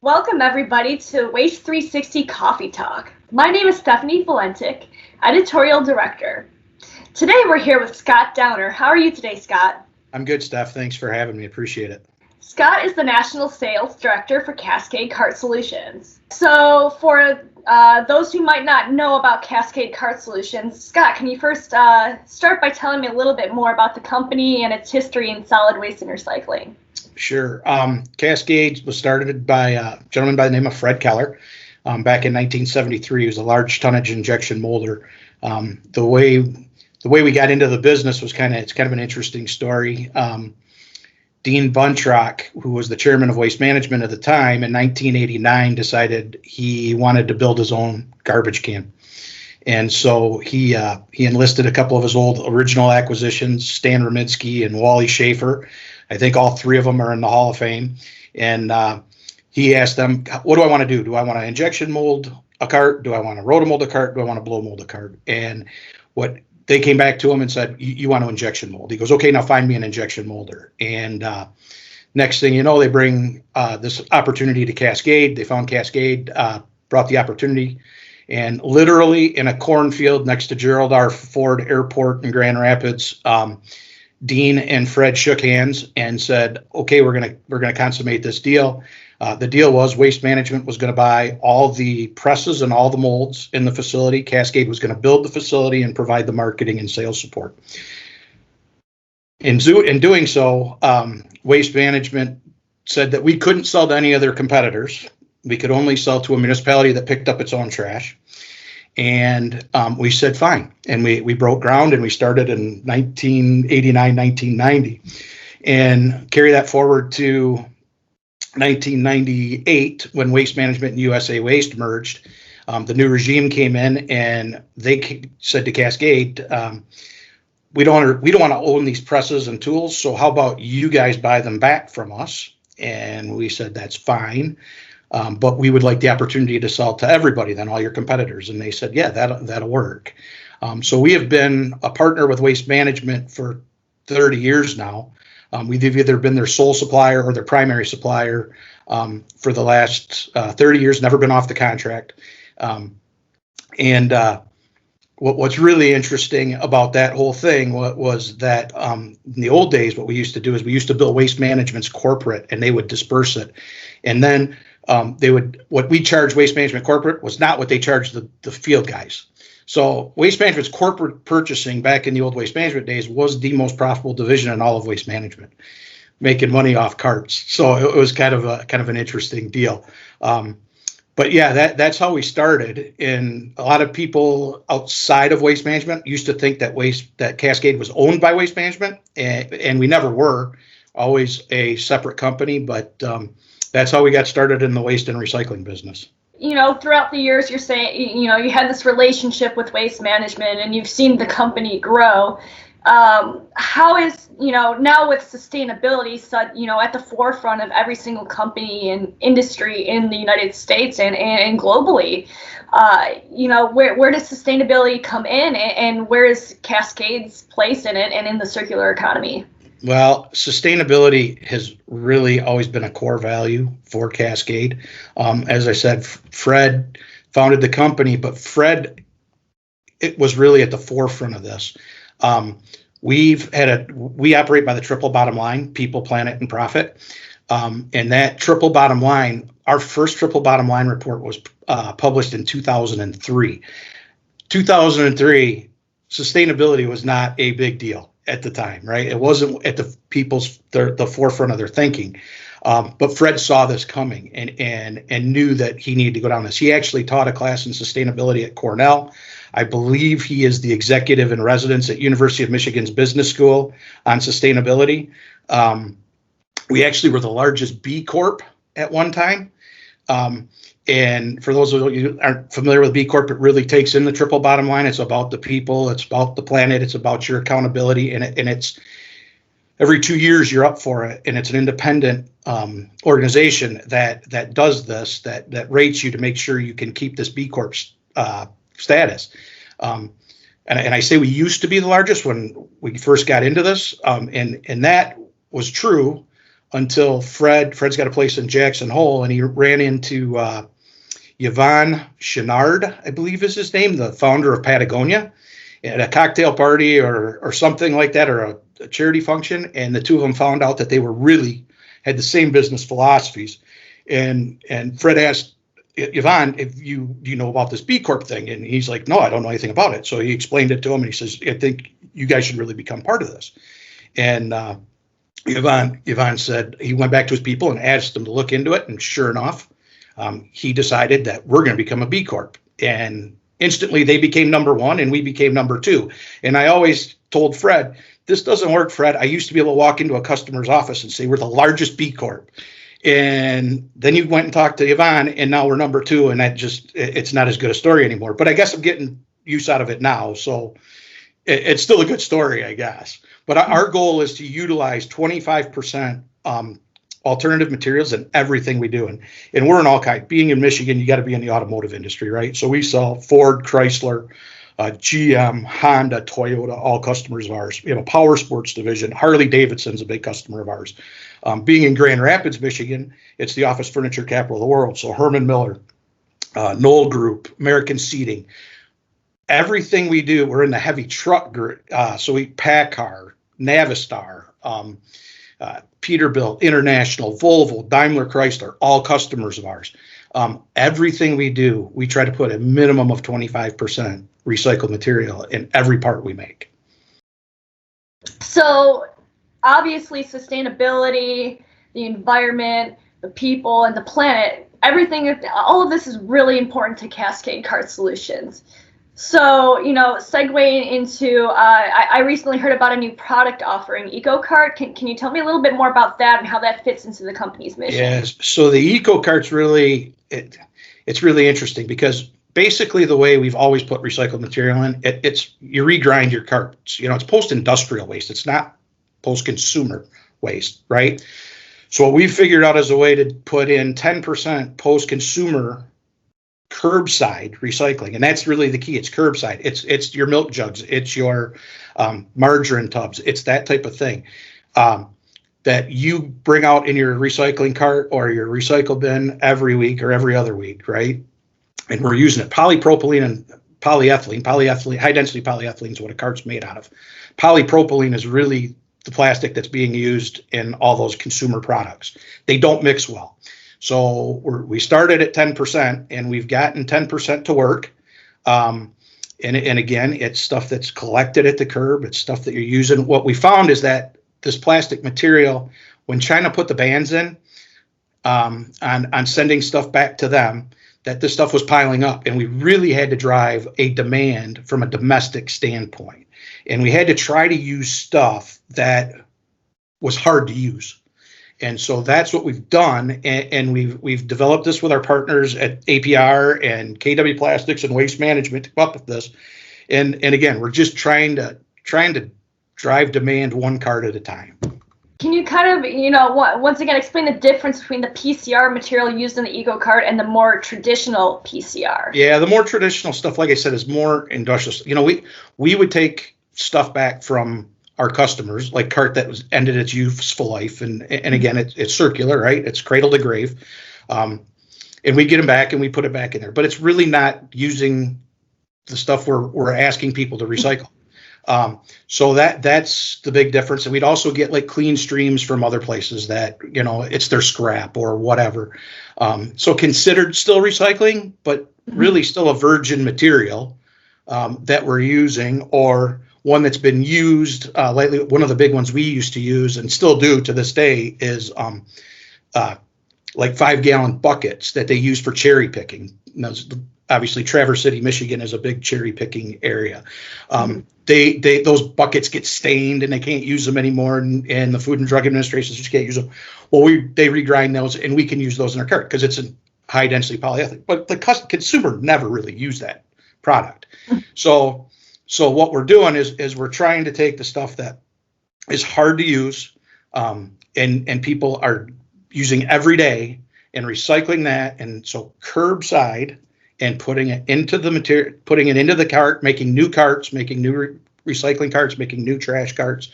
Welcome, everybody, to Waste 360 Coffee Talk. My name is Stefanie Valentic, Editorial Director. Today, we're here with Scott Downer. How are you today, Scott? I'm good, Steph. Thanks for having me. Appreciate it. Scott is the National Sales Director for Cascade Cart Solutions. So, for those who might not know about Cascade Cart Solutions, Scott, can you first start by telling me a little bit more about the company and its history in solid waste and recycling? Sure. Cascade was started by a gentleman by the name of Fred Keller back in 1973. He was a large tonnage injection molder. The way we got into the business was it's kind of an interesting story. Dean Buntrock, who was the chairman of Waste Management at the time, in 1989 decided he wanted to build his own garbage can. And so he enlisted a couple of his old original acquisitions, Stan Remidsky and Wally Schaefer. I think all three of them are in the Hall of Fame. And he asked them, what do I want to do? Do I want to injection mold a cart? Do I want to rotomold a cart? Do I want to blow mold a cart? And what they came back to him and said, you want to injection mold. He goes, okay, now find me an injection molder. And next thing you know, they bring this opportunity to Cascade. They found Cascade, brought the opportunity. And literally in a cornfield next to Gerald R. Ford Airport in Grand Rapids, Dean and Fred shook hands and said, okay, we're gonna consummate this deal. The deal was Waste Management was going to buy all the presses and all the molds in the facility. Cascade was going to build the facility and provide the marketing and sales support. In doing so, Waste Management said that we couldn't sell to any other competitors. We could only sell to a municipality that picked up its own trash. And we said, fine. And we broke ground and we started in 1989, 1990. And carry that forward to 1998, when Waste Management and USA Waste merged. The new regime came in and they said to Cascade, we don't want to own these presses and tools, so how about you guys buy them back from us? And we said, that's fine, but we would like the opportunity to sell to everybody, then all your competitors. And they said, yeah, that'll work. So we have been a partner with Waste Management for 30 years now. We've either been their sole supplier or their primary supplier for the last 30 years, never been off the contract. What's really interesting about that whole thing was that in the old days, what we used to do is we used to bill Waste Management's corporate and they would disperse it. And then what we charged Waste Management corporate was not what they charged the field guys. So Waste Management's corporate purchasing back in the old Waste Management days was the most profitable division in all of Waste Management, making money off carts. So it was kind of an interesting deal. But yeah, that's how we started. And a lot of people outside of Waste Management used to think that Cascade was owned by Waste Management, and we never were. Always a separate company, but that's how we got started in the waste and recycling business. Throughout the years, you're saying, you had this relationship with Waste Management and you've seen the company grow. How is, now with sustainability, at the forefront of every single company and industry in the United States and globally, where does sustainability come in and where is Cascade's place in it and in the circular economy? Well, sustainability has really always been a core value for Cascade. As I said, Fred founded the company, but it was really at the forefront of this. We operate by the triple bottom line: people, planet, and profit. And that triple bottom line, our first triple bottom line report was published in 2003. 2003, sustainability was not a big deal at the time, right? It wasn't at the forefront of their thinking. But Fred saw this coming and knew that he needed to go down this. He actually taught a class in sustainability at Cornell. I believe he is the executive in residence at University of Michigan's Business School on sustainability. We actually were the largest B Corp at one time. And for those of you who aren't familiar with B Corp, it really takes in the triple bottom line. It's about the people, it's about the planet, it's about your accountability, and it's every 2 years you're up for it, and it's an independent organization that does this, that rates you to make sure you can keep this B Corp status. And I say we used to be the largest when we first got into this, and that was true until Fred's got a place in Jackson Hole, and he ran into Yvon Chouinard, I believe is his name, the founder of Patagonia, at a cocktail party or something like that, or a charity function. And the two of them found out that they were really had the same business philosophies. And Fred asked Yvon, do you know about this B Corp thing? And he's like, no, I don't know anything about it. So he explained it to him, and he says, I think you guys should really become part of this. And Yvon said he went back to his people and asked them to look into it. And sure enough, he decided that we're going to become a B Corp. And instantly they became number one and we became number two. And I always told Fred, this doesn't work, Fred. I used to be able to walk into a customer's office and say, we're the largest B Corp. And then you went and talked to Yvon, and now we're number two. And it's not as good a story anymore. But I guess I'm getting use out of it now. So it's still a good story, I guess. But our goal is to utilize 25% alternative materials in everything we do. And we're in all kinds. Being in Michigan, you got to be in the automotive industry, right? So we sell Ford, Chrysler, GM, Honda, Toyota, all customers of ours. We have a power sports division. Harley Davidson's a big customer of ours. Being in Grand Rapids, Michigan, it's the office furniture capital of the world. So Herman Miller, Knoll Group, American Seating. Everything we do, we're in the heavy truck group. So we PACCAR, Navistar, Peterbilt, International, Volvo, Daimler Chrysler, all customers of ours. Everything we do, we try to put a minimum of 25% recycled material in every part we make. So obviously sustainability, the environment, the people, and the planet, all of this is really important to Cascade Cart Solutions. So, segueing into, I recently heard about a new product offering, EcoCart. Can you tell me a little bit more about that and how that fits into the company's mission? Yes. So the EcoCart's really, it's really interesting because basically the way we've always put recycled material in, it's you regrind your carts. It's post-industrial waste. It's not post-consumer waste, right? So what we figured out is a way to put in 10% post-consumer curbside recycling, and that's really the key. It's curbside. It's your milk jugs. It's your margarine tubs. It's that type of thing that you bring out in your recycling cart or your recycle bin every week or every other week, right? And we're using it. Polypropylene and polyethylene, high density polyethylene is what a cart's made out of. Polypropylene is really the plastic that's being used in all those consumer products. They don't mix well. So we started at 10%, and we've gotten 10% to work. And again, it's stuff that's collected at the curb. It's stuff that you're using. What we found is that this plastic material, when China put the bans in on sending stuff back to them, that this stuff was piling up, and we really had to drive a demand from a domestic standpoint. And we had to try to use stuff that was hard to use. And so that's what we've done, and we've developed this with our partners at APR and KW Plastics and Waste Management to come up with this. And again, we're just trying to drive demand one cart at a time. Can you kind of, once again, explain the difference between the PCR material used in the EcoCart and the more traditional PCR? Yeah, the more traditional stuff, like I said, is more industrial. We would take stuff back from our customers, like cart that was ended its useful life, and again, it's circular, right? It's cradle to grave, and we get them back and we put it back in there. But it's really not using the stuff we're asking people to recycle. So that's the big difference. And we'd also get like clean streams from other places that it's their scrap or whatever. So considered still recycling, but really still a virgin material that we're using, or one that's been used lately. One of the big ones we used to use and still do to this day is like 5-gallon buckets that they use for cherry picking. Obviously, Traverse City, Michigan is a big cherry picking area. Those buckets get stained and they can't use them anymore, and the Food and Drug Administration just can't use them. Well, they regrind those, and we can use those in our cart because it's a high density polyethylene. But the consumer never really used that product. So what we're doing is we're trying to take the stuff that is hard to use, and people are using every day, and recycling that, and so curbside, and putting it into the material, putting it into the cart, making new carts, making new recycling carts, making new trash carts,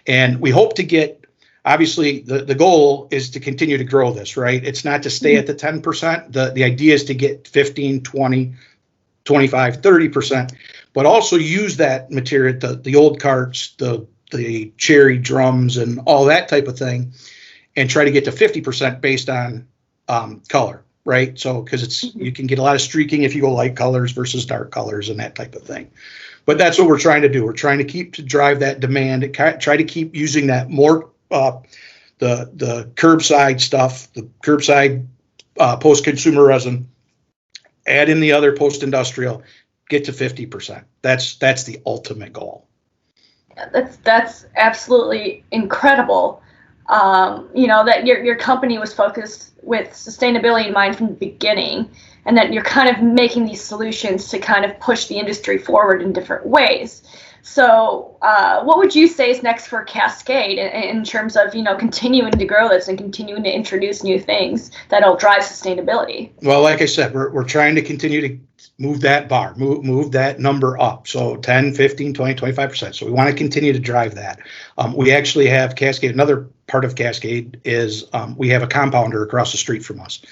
and we hope to get obviously the goal is to continue to grow this, right? It's not to stay at the 10%. The idea is to get 15, 20, 25, 30%, but also use that material, the old carts, the cherry drums and all that type of thing, and try to get to 50% based on color, right? So, because you can get a lot of streaking if you go light colors versus dark colors and that type of thing. But that's what we're trying to do. We're trying to drive that demand, try to keep using that more, the curbside stuff, the curbside post-consumer resin, add in the other post-industrial, get to 50%. That's the ultimate goal. That's absolutely incredible. That your company was focused with sustainability in mind from the beginning, and that you're kind of making these solutions to kind of push the industry forward in different ways. So what would you say is next for Cascade in terms of, continuing to grow this and continuing to introduce new things that'll drive sustainability? Well, like I said, we're trying to continue to move that bar, move that number up. So 10, 15, 20, 25%. So we want to continue to drive that. We actually have Cascade. Another part of Cascade is we have a compounder across the street from us.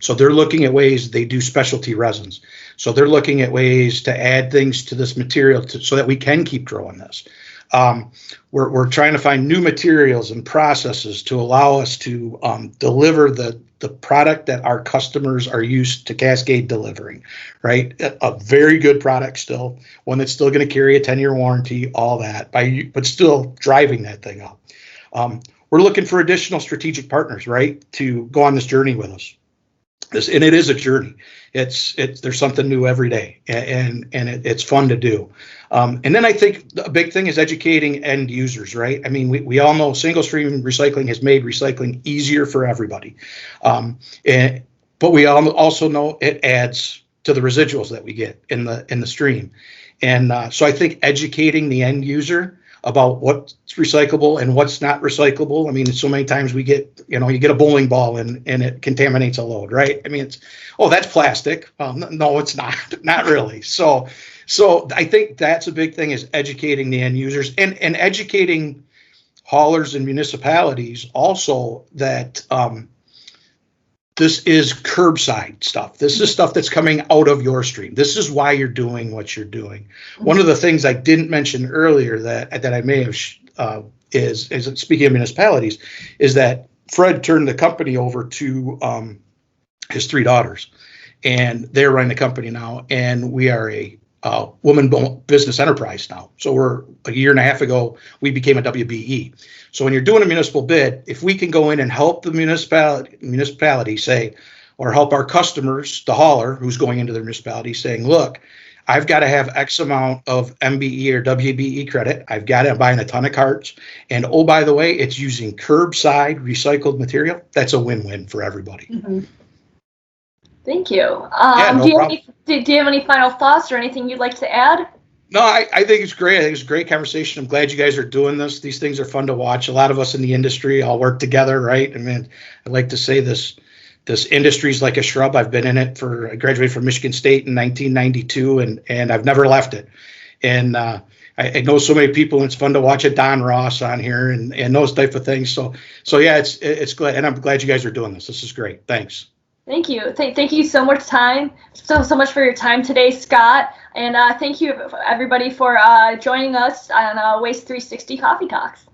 So they're looking at ways, they do specialty resins. So they're looking at ways to add things to this material so that we can keep growing this. We're trying to find new materials and processes to allow us to deliver the product that our customers are used to Cascade delivering, right? A very good product still, one that's still going to carry a 10-year warranty, all that, but still driving that thing up. We're looking for additional strategic partners, right, to go on this journey with us. And it is a journey. There's something new every day, and it's fun to do. And then I think a big thing is educating end users, right? I mean, we all know single stream recycling has made recycling easier for everybody, but we also know it adds to the residuals that we get in the stream. And so I think educating the end user about what's recyclable and what's not recyclable. I mean, so many times we get, you get a bowling ball and it contaminates a load, right? I mean, that's plastic. No, it's not really. So I think that's a big thing, is educating the end users and educating haulers and municipalities also that this is curbside stuff. This is stuff that's coming out of your stream. This is why you're doing what you're doing. One of the things I didn't mention earlier that I may have is speaking of municipalities, is that Fred turned the company over to his three daughters, and they're running the company now. And we are a woman business enterprise now. So we're a year and a half ago, we became a WBE. So when you're doing a municipal bid, if we can go in and help the municipality say, or help our customers, the hauler who's going into the municipality saying, look, I've got to have X amount of MBE or WBE credit. I've got to buy a ton of carts. And oh, by the way, it's using curbside recycled material. That's a win-win for everybody. Mm-hmm. Thank you. No do you have any final thoughts or anything you'd like to add? No, I think it's great. I think it's a great conversation. I'm glad you guys are doing this. These things are fun to watch. A lot of us in the industry all work together, right? I mean, I like to say this industry is like a shrub. I've been in it I graduated from Michigan State in 1992, and I've never left it. And I know so many people, and it's fun to watch a Don Ross on here and those type of things. So yeah, it's glad, and I'm glad you guys are doing this. This is great. Thanks. Thank you. Thank you so much so much for your time today, Scott. And thank you everybody for joining us on Waste 360 Coffee Talks.